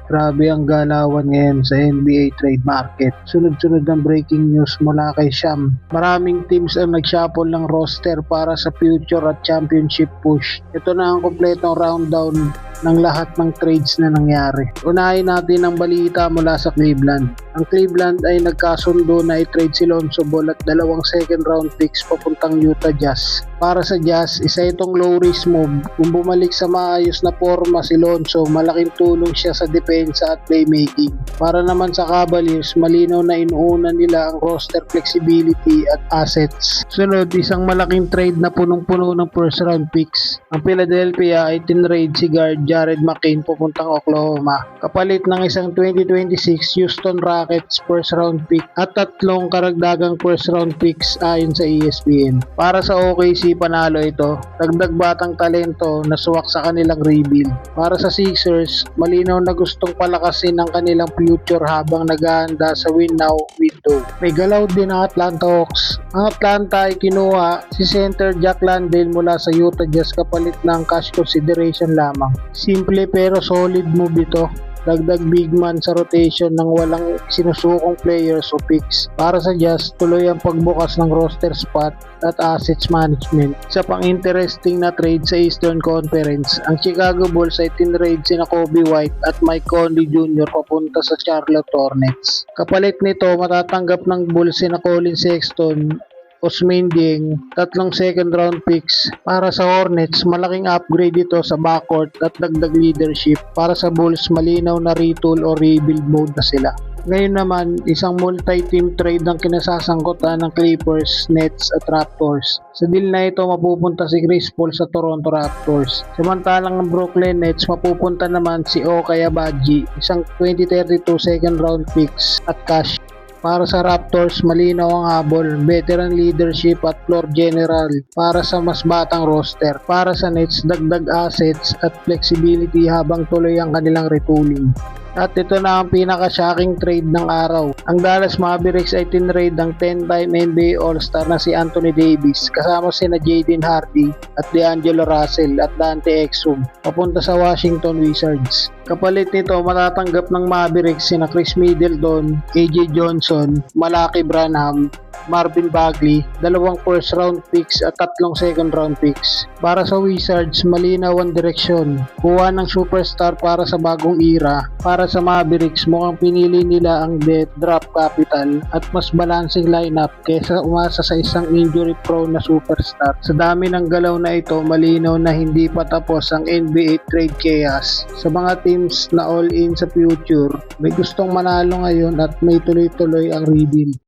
Grabe ang galawan ngayon sa NBA trade market. Sunod-sunod ang breaking news mula kay Sham. Maraming teams ang nagshuffle ng roster para sa future at championship push. Ito na ang kompletong rundown ng lahat ng trades na nangyari. Unahin natin ang balita mula sa Cleveland. Ang Cleveland ay nagkasundo na i-trade si Lonzo Ball at 2 second round picks papuntang Utah Jazz. Para sa Jazz, isa itong low risk move. Kung bumalik sa maayos na forma si Lonzo, malaking tulong siya sa depensa at playmaking. Para naman sa Cavaliers, malinaw na inuuna nila ang roster flexibility at assets. Sunod, isang malaking trade na punong-puno ng first round picks. Ang Philadelphia ay tinrade si guard Jared McCain papuntang Oklahoma. Kapalit ng isang 2026 Houston Rockets first round pick at 3 karagdagang first round picks ayon sa ESPN. Para sa OKC, panalo ito. Dagdag batang talento na suwak sa kanilang rebuild. Para sa Sixers, malinaw na gustong palakasin ang kanilang future habang naghahanda sa win now window. May galaw din ang Atlanta Hawks. Ang Atlanta ay kinuha si center Jack Landale mula sa Utah Jazz kapalit ng cash consideration lamang. Simple pero solid move ito. Dagdag big man sa rotation ng walang sinusukong players o picks. Para sa Jazz, tuloy ang pagbukas ng roster spot at assets management. Isa pang interesting na trade sa Eastern Conference, ang Chicago Bulls ay tinrade sina Kobe White at Mike Conley Jr. papunta sa Charlotte Hornets. Kapalit nito, matatanggap ng Bulls sina Colin Sexton, Ousmane Dieng, 3 second round picks. Para sa Hornets, malaking upgrade ito sa backcourt at dagdag leadership. Para sa Bulls, malinaw na retool o rebuild mode na sila. Ngayon naman, isang multi-team trade ang kinasasangkutan ng Clippers, Nets at Raptors. Sa deal na ito, mapupunta si Chris Paul sa Toronto Raptors. Samantalang ang Brooklyn Nets, mapupunta naman si Okay Abaji, isang 2032 second round picks at cash. Para sa Raptors, malinaw ang habol, veteran leadership at floor general para sa mas batang roster. Para sa Nets, dagdag assets at flexibility habang tuloy ang kanilang retooling. At ito na ang pinaka-shocking trade ng araw. Ang Dallas Mavericks ay tinrade ng 10-time NBA All-Star na si Anthony Davis kasama sina Jaden Hardy at D'Angelo Russell at Dante Exum papunta sa Washington Wizards. Kapalit nito, matatanggap ng Mavericks sina Chris Middleton, AJ Johnson, Malaki Branham, Marvin Bagley, 2 first round picks at 3 second round picks. Para sa Wizards, malinaw ang direksyon. Kuha ng superstar para sa bagong era. Para sa Mavericks, mukhang pinili nila ang debt draft capital at mas balancing lineup kaysa umasa sa isang injury prone na superstar. Sa dami ng galaw na ito, malinaw na hindi pa tapos ang NBA trade chaos. Sa mga teams na all in sa future, may gustong manalo ngayon at may tuloy-tuloy ang rebuild.